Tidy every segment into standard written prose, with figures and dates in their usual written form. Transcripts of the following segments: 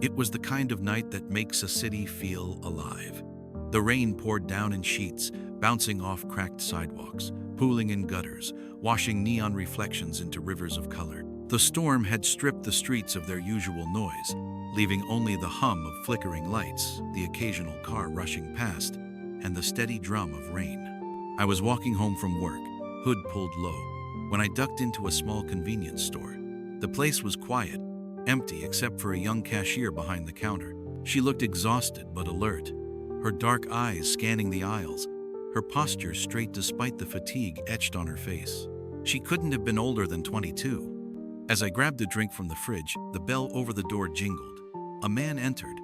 It was the kind of night that makes a city feel alive. The rain poured down in sheets, bouncing off cracked sidewalks, pooling in gutters, washing neon reflections into rivers of color. The storm had stripped the streets of their usual noise, leaving only the hum of flickering lights, the occasional car rushing past, and the steady drum of rain. I was walking home from work, hood pulled low, when I ducked into a small convenience store. The place was quiet, empty except for a young cashier behind the counter. She looked exhausted but alert, her dark eyes scanning the aisles, her posture straight despite the fatigue etched on her face. She couldn't have been older than 22. As I grabbed a drink from the fridge, the bell over the door jingled. A man entered.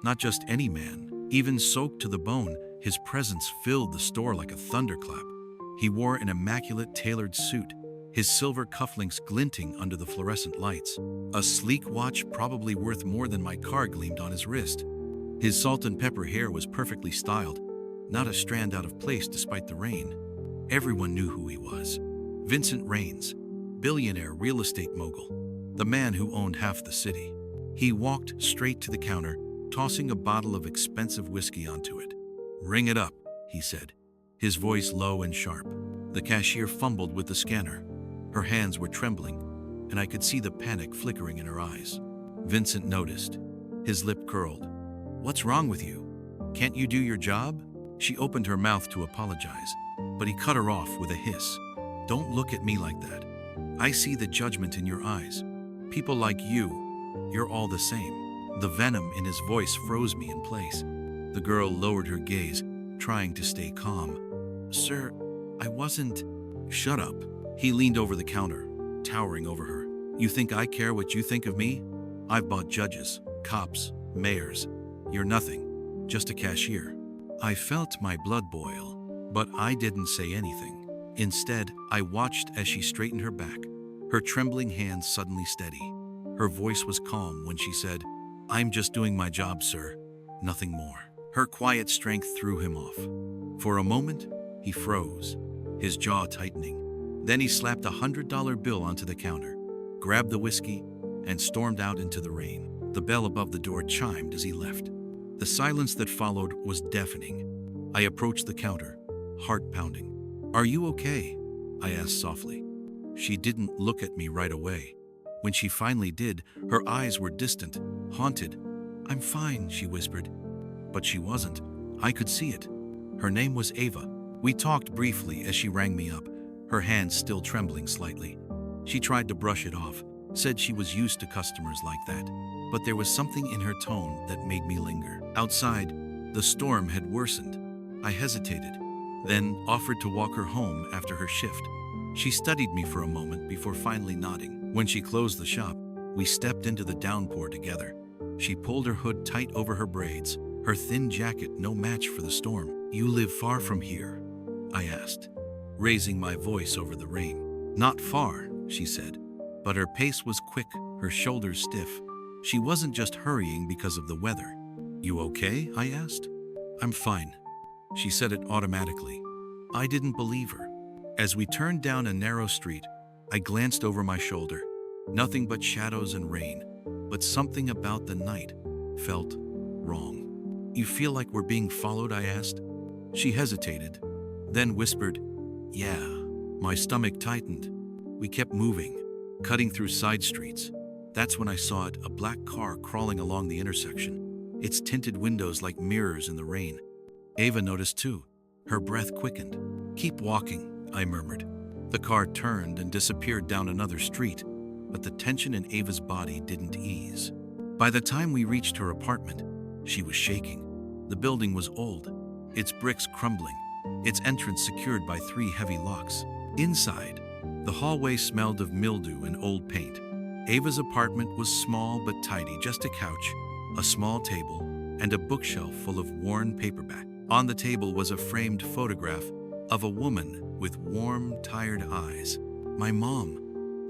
Not just any man. Even soaked to the bone, his presence filled the store like a thunderclap. He wore an immaculate tailored suit, his silver cufflinks glinting under the fluorescent lights. A sleek watch probably worth more than my car gleamed on his wrist. His salt and pepper hair was perfectly styled, not a strand out of place despite the rain. Everyone knew who he was. Vincent Raines, billionaire real estate mogul, the man who owned half the city. He walked straight to the counter, tossing a bottle of expensive whiskey onto it. "Ring it up," he said, his voice low and sharp. The cashier fumbled with the scanner. Her hands were trembling, and I could see the panic flickering in her eyes. Vincent noticed. His lip curled. "What's wrong with you? Can't you do your job?" She opened her mouth to apologize, but he cut her off with a hiss. "Don't look at me like that. I see the judgment in your eyes. People like you, you're all the same." The venom in his voice froze me in place. The girl lowered her gaze, trying to stay calm. "Sir, I wasn't—" "Shut up." He leaned over the counter, towering over her. "You think I care what you think of me? I've bought judges, cops, mayors. You're nothing, just a cashier." I felt my blood boil, but I didn't say anything. Instead, I watched as she straightened her back, her trembling hands suddenly steady. Her voice was calm when she said, "I'm just doing my job, sir. Nothing more." Her quiet strength threw him off. For a moment, he froze, his jaw tightening. Then he slapped $100 bill onto the counter, grabbed the whiskey, and stormed out into the rain. The bell above the door chimed as he left. The silence that followed was deafening. I approached the counter, heart pounding. "Are you okay?" I asked softly. She didn't look at me right away. When she finally did, her eyes were distant, haunted. "I'm fine," she whispered. But she wasn't. I could see it. Her name was Ava. We talked briefly as she rang me up, her hands still trembling slightly. She tried to brush it off, said she was used to customers like that. But there was something in her tone that made me linger. Outside, the storm had worsened. I hesitated, then offered to walk her home after her shift. She studied me for a moment before finally nodding. When she closed the shop, we stepped into the downpour together. She pulled her hood tight over her braids, her thin jacket no match for the storm. "You live far from here?" I asked, raising my voice over the rain. "Not far," she said, but her pace was quick, her shoulders stiff. She wasn't just hurrying because of the weather. "You okay?" I asked. "I'm fine." She said it automatically. I didn't believe her. As we turned down a narrow street, I glanced over my shoulder. Nothing but shadows and rain, but something about the night felt wrong. "You feel like we're being followed?" I asked. She hesitated, then whispered, "Yeah." My stomach tightened. We kept moving, cutting through side streets. That's when I saw it, a black car crawling along the intersection, its tinted windows like mirrors in the rain. Ava noticed too. Her breath quickened. "Keep walking," I murmured. The car turned and disappeared down another street, but the tension in Ava's body didn't ease. By the time we reached her apartment, she was shaking. The building was old, its bricks crumbling, its entrance secured by 3 heavy locks. Inside, the hallway smelled of mildew and old paint. Ava's apartment was small but tidy, just a couch, a small table, and a bookshelf full of worn paperback. On the table was a framed photograph of a woman with warm, tired eyes. "My mom,"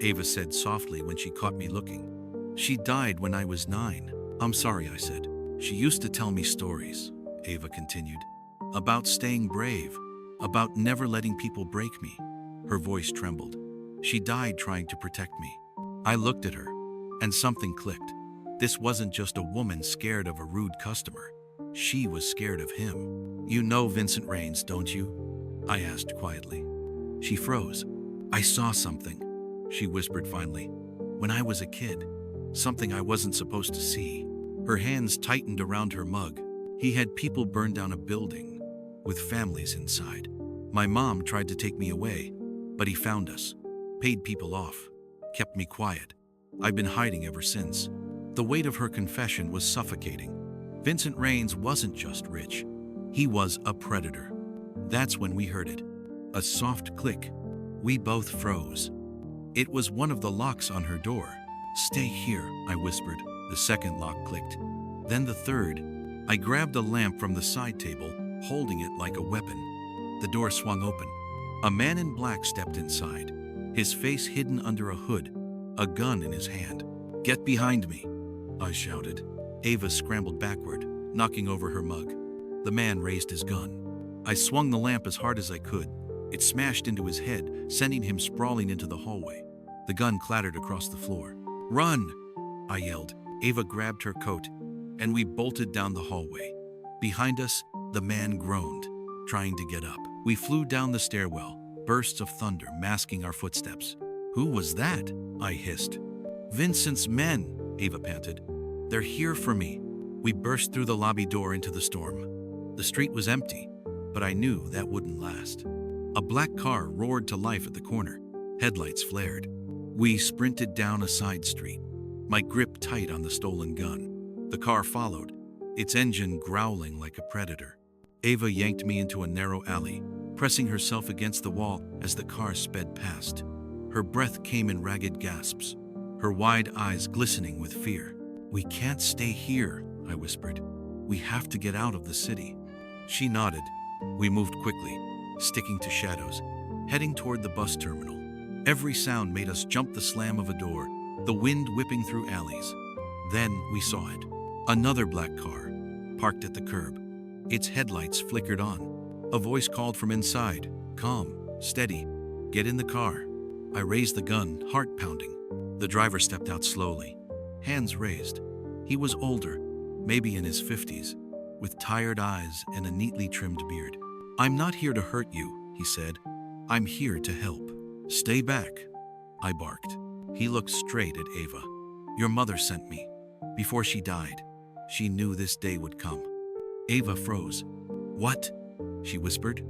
Ava said softly when she caught me looking. "She died when I was 9. "I'm sorry," I said. "She used to tell me stories," Ava continued, "about staying brave, about never letting people break me." Her voice trembled. "She died trying to protect me." I looked at her, and something clicked. This wasn't just a woman scared of a rude customer. She was scared of him. "You know Vincent Raines, don't you?" I asked quietly. She froze. "I saw something," she whispered finally. "When I was a kid. Something I wasn't supposed to see." Her hands tightened around her mug. "He had people burn down a building with families inside. My mom tried to take me away, but he found us, paid people off, kept me quiet. I've been hiding ever since." The weight of her confession was suffocating. Vincent Raines wasn't just rich. He was a predator. That's when we heard it. A soft click. We both froze. It was one of the locks on her door. "Stay here," I whispered. The second lock clicked. Then the third. I grabbed a lamp from the side table, holding it like a weapon. The door swung open. A man in black stepped inside, his face hidden under a hood, a gun in his hand. "Get behind me," I shouted. Ava scrambled backward, knocking over her mug. The man raised his gun. I swung the lamp as hard as I could. It smashed into his head, sending him sprawling into the hallway. The gun clattered across the floor. "Run!" I yelled. Ava grabbed her coat, and we bolted down the hallway. Behind us, the man groaned, trying to get up. We flew down the stairwell, bursts of thunder masking our footsteps. "Who was that?" I hissed. "Vincent's men," Ava panted. "They're here for me." We burst through the lobby door into the storm. The street was empty, but I knew that wouldn't last. A black car roared to life at the corner. Headlights flared. We sprinted down a side street, my grip tight on the stolen gun. The car followed, its engine growling like a predator. Ava yanked me into a narrow alley, pressing herself against the wall as the car sped past. Her breath came in ragged gasps, her wide eyes glistening with fear. "We can't stay here," I whispered. "We have to get out of the city." She nodded. We moved quickly, sticking to shadows, heading toward the bus terminal. Every sound made us jump the slam of a door, the wind whipping through alleys. Then we saw it. Another black car, parked at the curb. Its headlights flickered on. A voice called from inside, "Calm, steady, get in the car." I raised the gun, heart pounding. The driver stepped out slowly, hands raised. He was older, maybe in his 50s, with tired eyes and a neatly trimmed beard. "I'm not here to hurt you," he said. "I'm here to help." "Stay back," I barked. He looked straight at Ava. "Your mother sent me. Before she died, she knew this day would come." Ava froze. "What?" she whispered.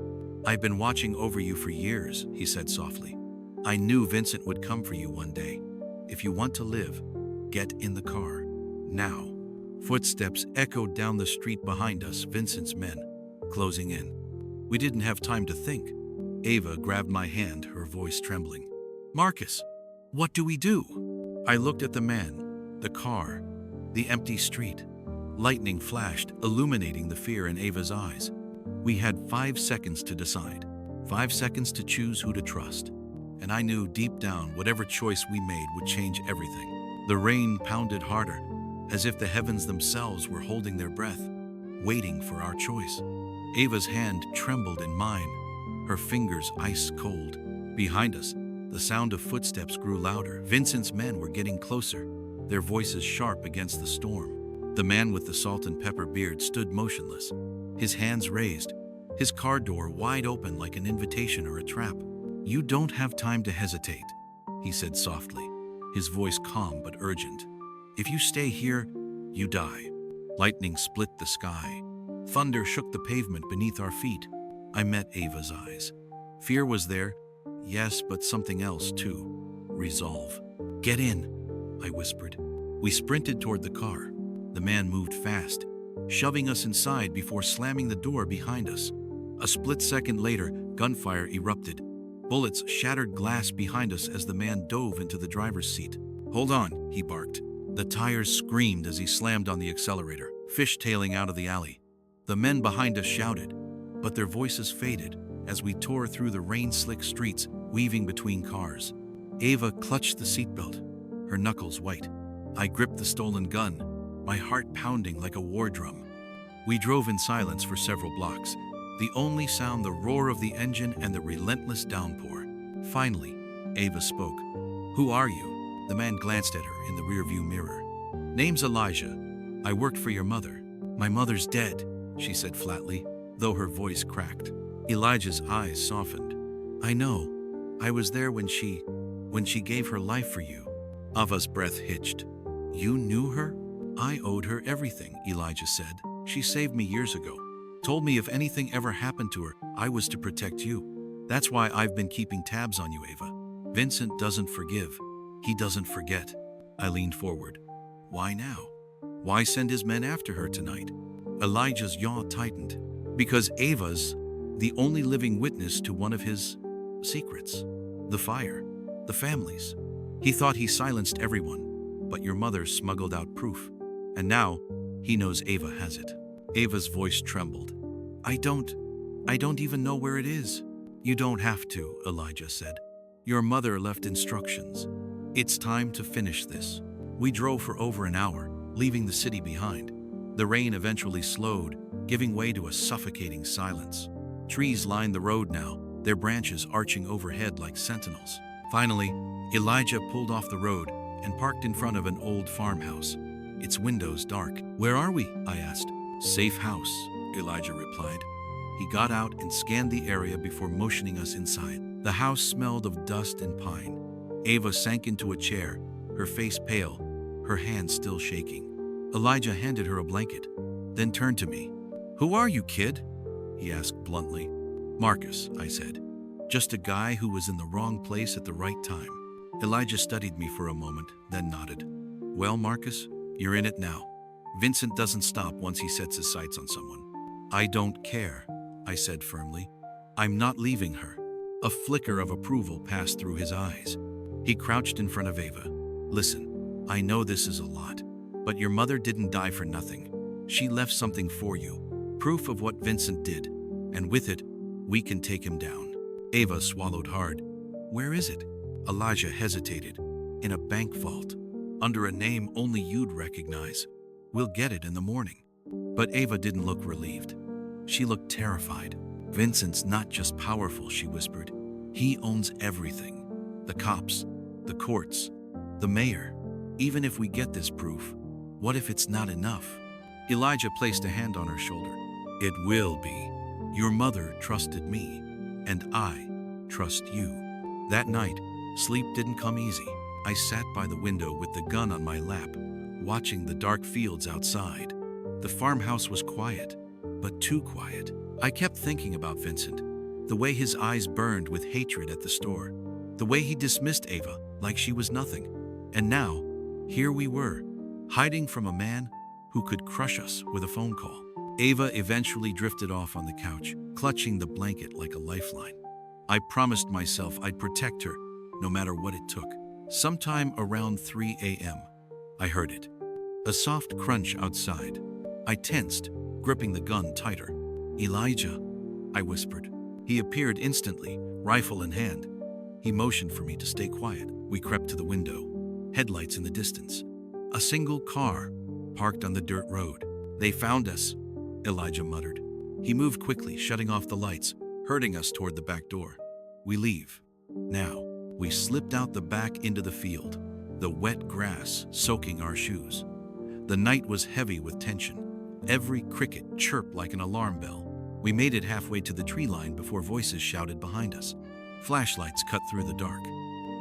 "I've been watching over you for years," he said softly. "I knew Vincent would come for you one day. If you want to live, get in the car. Now." Footsteps echoed down the street behind us, Vincent's men, closing in. We didn't have time to think. Ava grabbed my hand, her voice trembling. "Marcus, what do we do?" I looked at the man, the car, the empty street. Lightning flashed, illuminating the fear in Ava's eyes. We had 5 seconds to decide, 5 seconds to choose who to trust. And I knew deep down whatever choice we made would change everything. The rain pounded harder, as if the heavens themselves were holding their breath, waiting for our choice. Ava's hand trembled in mine, her fingers ice cold. Behind us, the sound of footsteps grew louder. Vincent's men were getting closer, their voices sharp against the storm. The man with the salt and pepper beard stood motionless, his hands raised, his car door wide open like an invitation or a trap. "You don't have time to hesitate," he said softly, his voice calm but urgent. "If you stay here, you die." Lightning split the sky. Thunder shook the pavement beneath our feet. I met Ava's eyes. Fear was there, yes, but something else too. Resolve. "Get in," I whispered. We sprinted toward the car. The man moved fast, shoving us inside before slamming the door behind us. A split second later, gunfire erupted. Bullets shattered glass behind us as the man dove into the driver's seat. "Hold on," he barked. The tires screamed as he slammed on the accelerator, fishtailing out of the alley. The men behind us shouted, but their voices faded as we tore through the rain-slick streets, weaving between cars. Ava clutched the seatbelt, her knuckles white. I gripped the stolen gun, my heart pounding like a war drum. We drove in silence for several blocks, the only sound the roar of the engine and the relentless downpour. Finally, Ava spoke. "Who are you?" The man glanced at her in the rearview mirror. Name's Elijah. I worked for your mother. My mother's dead, she said flatly, though her voice cracked. Elijah's eyes softened. I know. I was there when she gave her life for you. Ava's breath hitched. You knew her? I owed her everything, Elijah said. She saved me years ago. Told me if anything ever happened to her, I was to protect you. That's why I've been keeping tabs on you, Ava. Vincent doesn't forgive. He doesn't forget. I leaned forward. Why now? Why send his men after her tonight? Elijah's jaw tightened. Because Ava's the only living witness to one of his secrets. The fire. The families. He thought he silenced everyone, but your mother smuggled out proof. And now, he knows Ava has it. Ava's voice trembled. I don't even know where it is. You don't have to, Elijah said. Your mother left instructions. It's time to finish this. We drove for over an hour, leaving the city behind. The rain eventually slowed, giving way to a suffocating silence. Trees lined the road now, their branches arching overhead like sentinels. Finally, Elijah pulled off the road and parked in front of an old farmhouse, its windows dark. Where are we? I asked. Safe house, Elijah replied. He got out and scanned the area before motioning us inside. The house smelled of dust and pine. Ava sank into a chair, her face pale, her hands still shaking. Elijah handed her a blanket, then turned to me. Who are you, kid? He asked bluntly. Marcus, I said. Just a guy who was in the wrong place at the right time. Elijah studied me for a moment, then nodded. Well, Marcus, you're in it now. Vincent doesn't stop once he sets his sights on someone. I don't care, I said firmly. I'm not leaving her. A flicker of approval passed through his eyes. He crouched in front of Ava. Listen, I know this is a lot, but your mother didn't die for nothing. She left something for you, proof of what Vincent did, and with it, we can take him down. Ava swallowed hard. Where is it? Elijah hesitated. In a bank vault, under a name only you'd recognize. We'll get it in the morning. But Ava didn't look relieved. She looked terrified. Vincent's not just powerful, she whispered. He owns everything. The cops, the courts, the mayor. Even if we get this proof, what if it's not enough? Elijah placed a hand on her shoulder. It will be. Your mother trusted me, and I trust you. That night, sleep didn't come easy. I sat by the window with the gun on my lap, watching the dark fields outside. The farmhouse was quiet, but too quiet. I kept thinking about Vincent, the way his eyes burned with hatred at the store, the way he dismissed Ava like she was nothing. And now, here we were, hiding from a man who could crush us with a phone call. Ava eventually drifted off on the couch, clutching the blanket like a lifeline. I promised myself I'd protect her, no matter what it took. Sometime around 3 a.m., I heard it. A soft crunch outside. I tensed, gripping the gun tighter. Elijah, I whispered. He appeared instantly, rifle in hand. He motioned for me to stay quiet. We crept to the window, headlights in the distance. A single car, parked on the dirt road. They found us, Elijah muttered. He moved quickly, shutting off the lights, herding us toward the back door. We leave. Now, we slipped out the back into the field, the wet grass soaking our shoes. The night was heavy with tension. Every cricket chirped like an alarm bell. We made it halfway to the tree line before voices shouted behind us. Flashlights cut through the dark.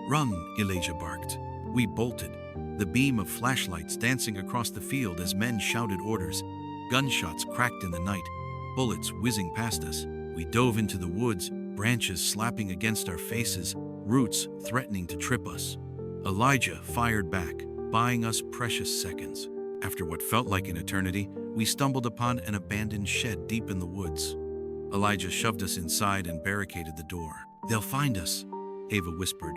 Run, Elijah barked. We bolted, the beam of flashlights dancing across the field as men shouted orders. Gunshots cracked in the night, bullets whizzing past us. We dove into the woods, branches slapping against our faces, roots threatening to trip us. Elijah fired back, buying us precious seconds. After what felt like an eternity, we stumbled upon an abandoned shed deep in the woods. Elijah shoved us inside and barricaded the door. They'll find us, Ava whispered,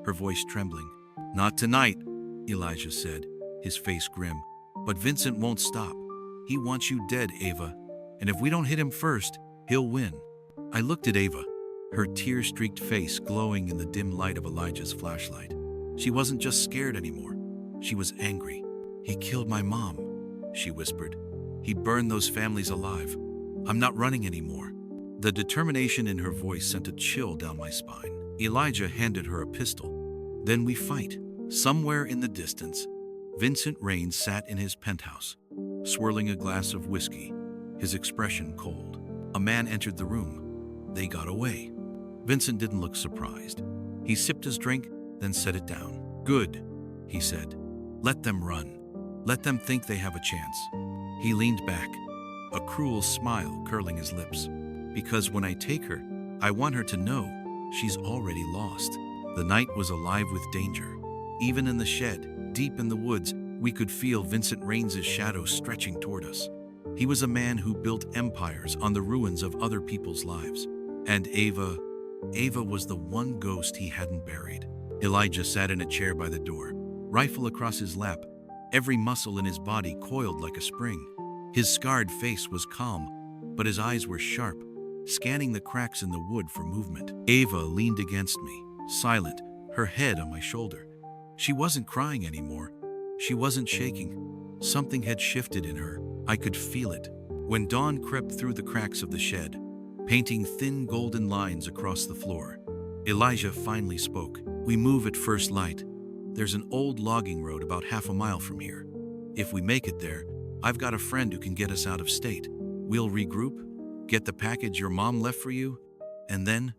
her voice trembling. Not tonight, Elijah said, his face grim. But Vincent won't stop. He wants you dead, Ava. And if we don't hit him first, he'll win. I looked at Ava, her tear-streaked face glowing in the dim light of Elijah's flashlight. She wasn't just scared anymore. She was angry. He killed my mom, she whispered. He burned those families alive. I'm not running anymore. The determination in her voice sent a chill down my spine. Elijah handed her a pistol. Then we fight. Somewhere in the distance, Vincent Raines sat in his penthouse, swirling a glass of whiskey, his expression cold. A man entered the room. They got away. Vincent didn't look surprised. He sipped his drink, then set it down. Good, he said. Let them run. Let them think they have a chance. He leaned back, a cruel smile curling his lips. Because when I take her, I want her to know she's already lost. The night was alive with danger. Even in the shed, deep in the woods, we could feel Vincent Raines' shadow stretching toward us. He was a man who built empires on the ruins of other people's lives. And Ava was the one ghost he hadn't buried. Elijah sat in a chair by the door, rifle across his lap, every muscle in his body coiled like a spring. His scarred face was calm, but his eyes were sharp, scanning the cracks in the wood for movement. Ava leaned against me, silent, her head on my shoulder. She wasn't crying anymore. She wasn't shaking. Something had shifted in her. I could feel it. When dawn crept through the cracks of the shed, painting thin golden lines across the floor, Elijah finally spoke. We move at first light. There's an old logging road about half a mile from here. If we make it there, I've got a friend who can get us out of state. We'll regroup, get the package your mom left for you, and then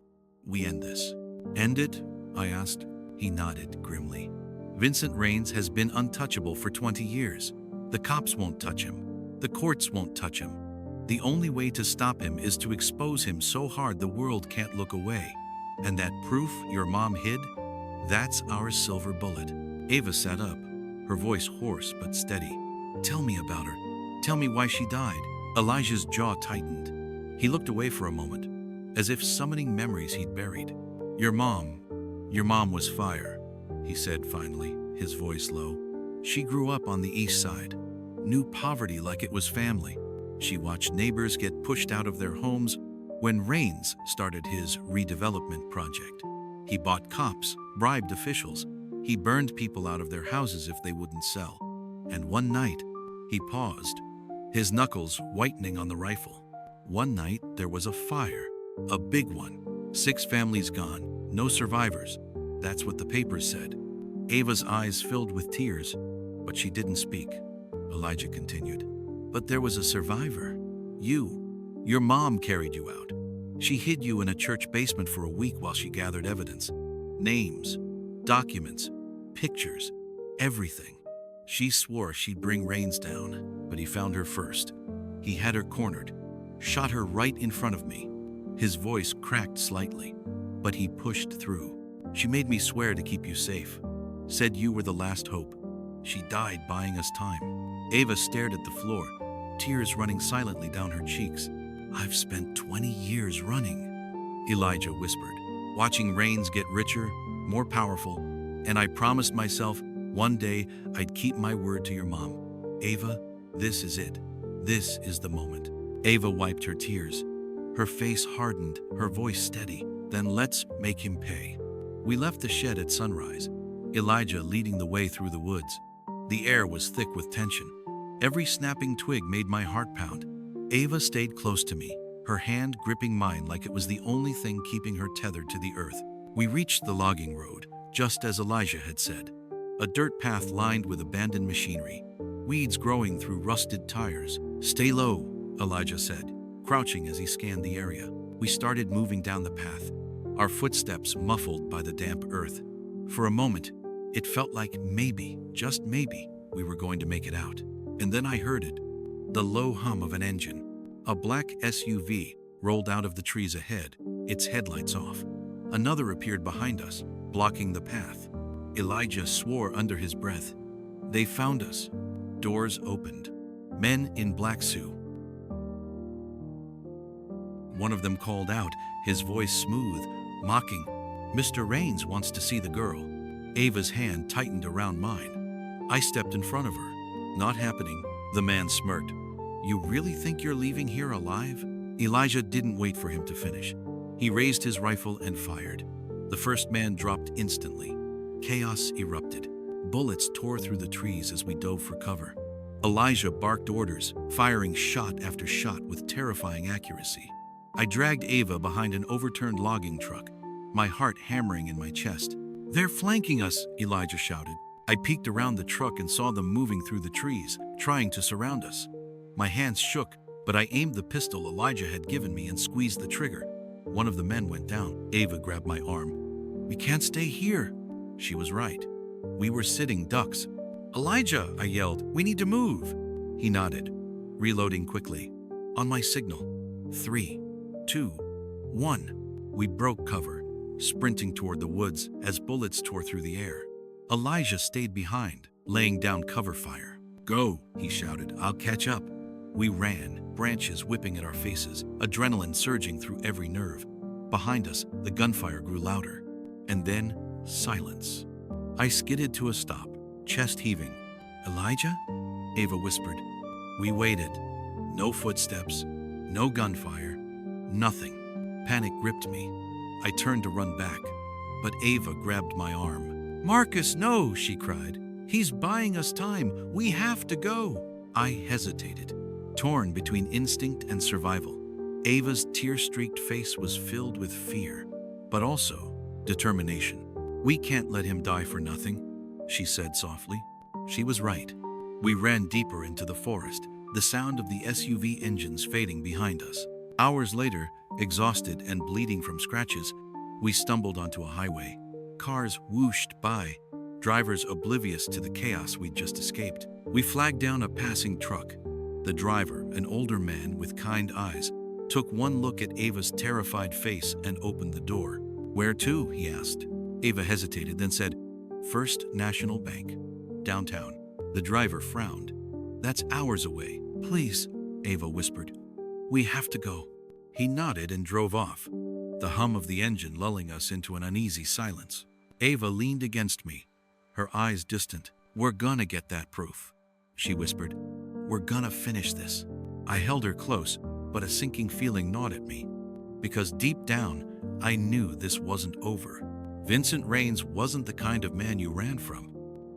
we end this. End it? I asked. He nodded grimly. Vincent Raines has been untouchable for 20 years. The cops won't touch him. The courts won't touch him. The only way to stop him is to expose him so hard the world can't look away. And that proof your mom hid? That's our silver bullet. Ava sat up, her voice hoarse but steady. Tell me about her. Tell me why she died. Elijah's jaw tightened. He looked away for a moment, as if summoning memories he'd buried. Your mom was fire, he said finally, his voice low. She grew up on the east side, knew poverty like it was family. She watched neighbors get pushed out of their homes when Raines started his redevelopment project. He bought cops, bribed officials. He burned people out of their houses if they wouldn't sell. And one night, he paused, his knuckles whitening on the rifle. One night, there was a fire, a big one. 6 families gone, no survivors. That's what the papers said. Ava's eyes filled with tears, but she didn't speak. Elijah continued. But there was a survivor. You. Your mom carried you out. She hid you in a church basement for a week while she gathered evidence. Names, documents, pictures, everything. She swore she'd bring Raines down, but he found her first. He had her cornered, shot her right in front of me. His voice cracked slightly, but he pushed through. She made me swear to keep you safe. Said you were the last hope. She died buying us time. Ava stared at the floor, tears running silently down her cheeks. I've spent 20 years running, Elijah whispered, watching Raines get richer, more powerful, and I promised myself one day I'd keep my word to your mom. Ava, this is it. This is the moment. Ava wiped her tears. Her face hardened, her voice steady. Then let's make him pay. We left the shed at sunrise, Elijah leading the way through the woods. The air was thick with tension. Every snapping twig made my heart pound. Ava stayed close to me, her hand gripping mine like it was the only thing keeping her tethered to the earth. We reached the logging road, just as Elijah had said. A dirt path lined with abandoned machinery, weeds growing through rusted tires. Stay low, Elijah said, crouching as he scanned the area. We started moving down the path, our footsteps muffled by the damp earth. For a moment, it felt like maybe, just maybe, we were going to make it out. And then I heard it, the low hum of an engine. A black SUV rolled out of the trees ahead, its headlights off. Another appeared behind us, blocking the path. Elijah swore under his breath. They found us. Doors opened. Men in black suits. One of them called out, his voice smooth, mocking. Mr. Raines wants to see the girl. Ava's hand tightened around mine. I stepped in front of her. Not happening, the man smirked. You really think you're leaving here alive? Elijah didn't wait for him to finish. He raised his rifle and fired. The first man dropped instantly. Chaos erupted. Bullets tore through the trees as we dove for cover. Elijah barked orders, firing shot after shot with terrifying accuracy. I dragged Ava behind an overturned logging truck, my heart hammering in my chest. They're flanking us, Elijah shouted. I peeked around the truck and saw them moving through the trees, trying to surround us. My hands shook, but I aimed the pistol Elijah had given me and squeezed the trigger. One of the men went down. Ava grabbed my arm. "We can't stay here." She was right. We were sitting ducks. "Elijah," I yelled, "we need to move." He nodded, reloading quickly. On my signal. 3, 2, 1. We broke cover, sprinting toward the woods as bullets tore through the air. Elijah stayed behind, laying down cover fire. "Go," he shouted, "I'll catch up." We ran, branches whipping at our faces, adrenaline surging through every nerve. Behind us, the gunfire grew louder. And then, silence. I skidded to a stop, chest heaving. "Elijah?" Ava whispered. We waited. No footsteps, no gunfire, nothing. Panic gripped me. I turned to run back, but Ava grabbed my arm. "Marcus, no," she cried. "He's buying us time. We have to go." I hesitated, torn between instinct and survival. Ava's tear-streaked face was filled with fear, but also determination. "We can't let him die for nothing," she said softly. She was right. We ran deeper into the forest, the sound of the SUV engines fading behind us. Hours later, exhausted and bleeding from scratches, we stumbled onto a highway. Cars whooshed by, drivers oblivious to the chaos we'd just escaped. We flagged down a passing truck. The driver, an older man with kind eyes, took one look at Ava's terrified face and opened the door. "Where to?" he asked. Ava hesitated, then said, "First National Bank, downtown." The driver frowned. "That's hours away." "Please," Ava whispered. "We have to go." He nodded and drove off, the hum of the engine lulling us into an uneasy silence. Ava leaned against me, her eyes distant. "We're gonna get that proof," she whispered. "We're gonna finish this." I held her close, but a sinking feeling gnawed at me, because deep down, I knew this wasn't over. Vincent Raines wasn't the kind of man you ran from.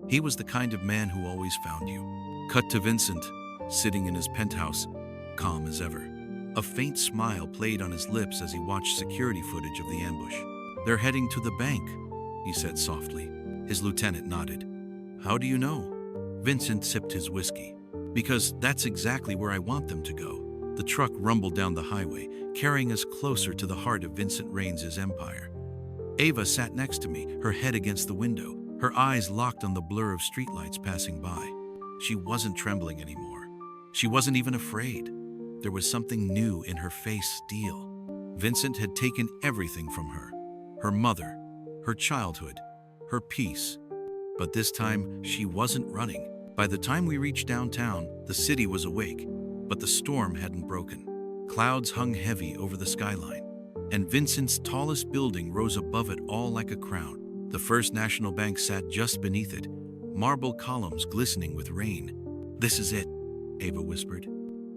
He was the kind of man who always found you. Cut to Vincent, sitting in his penthouse, calm as ever. A faint smile played on his lips as he watched security footage of the ambush. "They're heading to the bank," he said softly. His lieutenant nodded. "How do you know?" Vincent sipped his whiskey. "Because that's exactly where I want them to go." The truck rumbled down the highway, carrying us closer to the heart of Vincent Raines' empire. Ava sat next to me, her head against the window, her eyes locked on the blur of streetlights passing by. She wasn't trembling anymore. She wasn't even afraid. There was something new in her face, steel. Vincent had taken everything from her. Her mother, her childhood, her peace. But this time, she wasn't running. By the time we reached downtown, the city was awake, but the storm hadn't broken. Clouds hung heavy over the skyline, and Vincent's tallest building rose above it all like a crown. The First National Bank sat just beneath it, marble columns glistening with rain. "This is it," Ava whispered.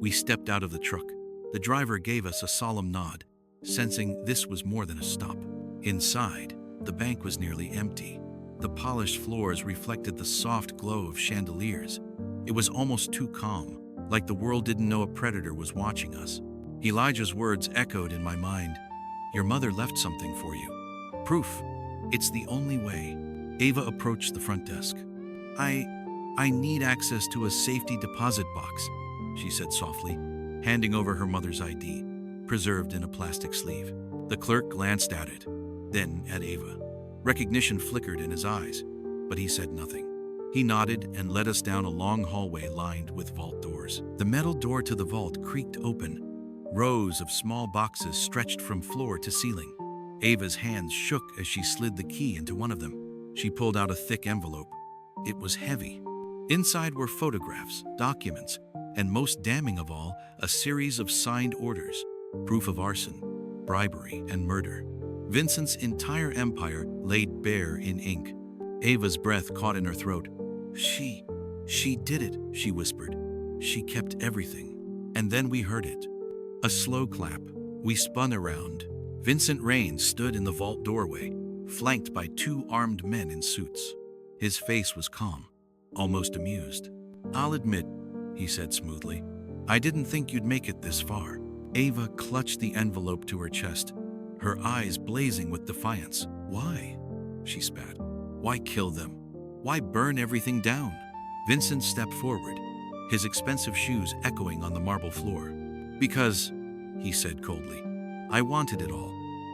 We stepped out of the truck. The driver gave us a solemn nod, sensing this was more than a stop. Inside, the bank was nearly empty. The polished floors reflected the soft glow of chandeliers. It was almost too calm, like the world didn't know a predator was watching us. Elijah's words echoed in my mind. "Your mother left something for you. Proof. It's the only way." Ava approached the front desk. I need access to a safety deposit box," she said softly, handing over her mother's ID, preserved in a plastic sleeve. The clerk glanced at it, then at Ava. Recognition flickered in his eyes, but he said nothing. He nodded and led us down a long hallway lined with vault doors. The metal door to the vault creaked open. Rows of small boxes stretched from floor to ceiling. Ava's hands shook as she slid the key into one of them. She pulled out a thick envelope. It was heavy. Inside were photographs, documents, and most damning of all, a series of signed orders, proof of arson, bribery, and murder. Vincent's entire empire laid bare in ink. Ava's breath caught in her throat. She did it," she whispered. "She kept everything." And then we heard it. A slow clap. We spun around. Vincent Raines stood in the vault doorway, flanked by 2 armed men in suits. His face was calm, almost amused. "I'll admit," he said smoothly, "I didn't think you'd make it this far." Ava clutched the envelope to her chest, her eyes blazing with defiance. "Why?" she spat. "Why kill them? Why burn everything down? Vincent stepped forward, his expensive shoes echoing on the marble floor. Because, he said coldly, I wanted it all,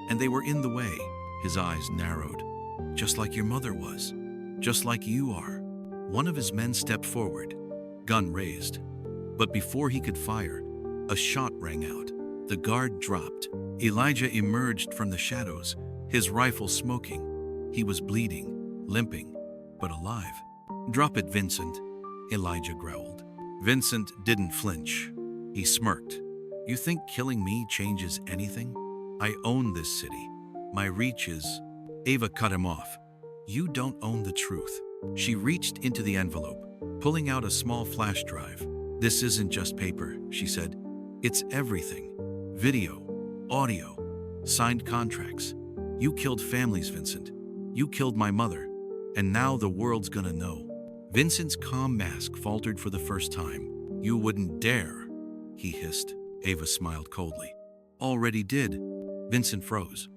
and they were in the way. His eyes narrowed. Just like your mother was. Just like you are. One of his men stepped forward, gun raised. But before he could fire, a shot rang out. The guard dropped. Elijah emerged from the shadows, his rifle smoking. He was bleeding, limping, but alive. Drop it, Vincent, Elijah growled. Vincent didn't flinch. He smirked. You think killing me changes anything? I own this city. My reach is... Ava cut him off. You don't own the truth. She reached into the envelope, pulling out a small flash drive. This isn't just paper, she said. It's everything. Video, audio, signed contracts. You killed families, Vincent. You killed my mother. And now the world's gonna know. Vincent's calm mask faltered for the first time. You wouldn't dare, he hissed. Ava smiled coldly. Already did. Vincent froze.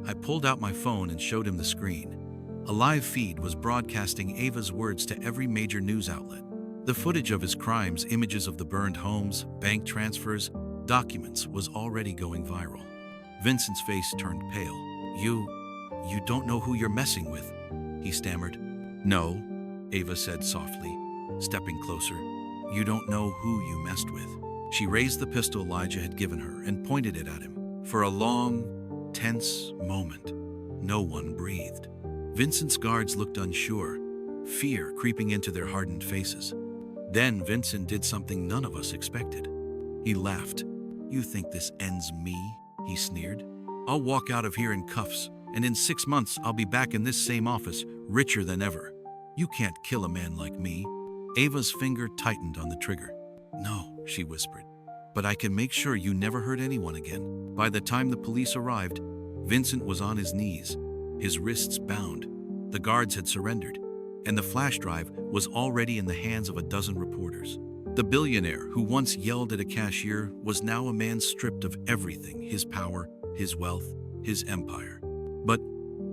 I pulled out my phone and showed him the screen. A live feed was broadcasting Ava's words to every major news outlet. The footage of his crimes, images of the burned homes, bank transfers, documents was already going viral. Vincent's face turned pale. You don't know who you're messing with, he stammered. No, Ava said softly, stepping closer. You don't know who you messed with. She raised the pistol Elijah had given her and pointed it at him. For a long, tense moment, no one breathed. Vincent's guards looked unsure, fear creeping into their hardened faces. Then Vincent did something none of us expected. He laughed. You think this ends me? He sneered. I'll walk out of here in cuffs, and in 6 months I'll be back in this same office, richer than ever. You can't kill a man like me. Ava's finger tightened on the trigger. No, she whispered, but I can make sure you never hurt anyone again. By the time the police arrived, Vincent was on his knees, his wrists bound. The guards had surrendered, and the flash drive was already in the hands of a dozen reporters. The billionaire who once yelled at a cashier was now a man stripped of everything, his power, his wealth, his empire. But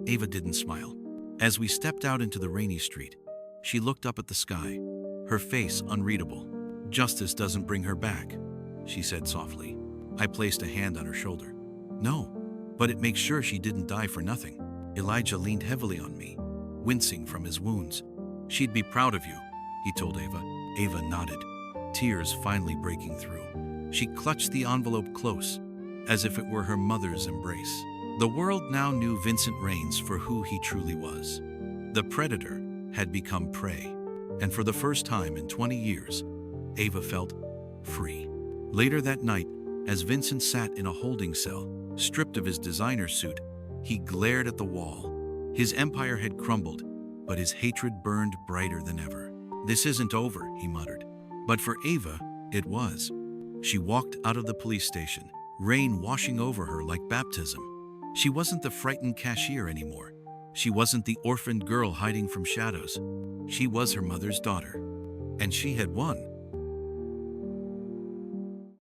Ava didn't smile. As we stepped out into the rainy street, she looked up at the sky, her face unreadable. Justice doesn't bring her back, she said softly. I placed a hand on her shoulder. No, but it makes sure she didn't die for nothing. Elijah leaned heavily on me, wincing from his wounds. She'd be proud of you, he told Ava. Ava nodded, tears finally breaking through. She clutched the envelope close, as if it were her mother's embrace. The world now knew Vincent Raines for who he truly was. The predator had become prey, and for the first time in 20 years, Ava felt free. Later that night, as Vincent sat in a holding cell, stripped of his designer suit, he glared at the wall. His empire had crumbled, but his hatred burned brighter than ever. This isn't over, he muttered. But for Ava, it was. She walked out of the police station, rain washing over her like baptism. She wasn't the frightened cashier anymore. She wasn't the orphaned girl hiding from shadows. She was her mother's daughter. And she had won.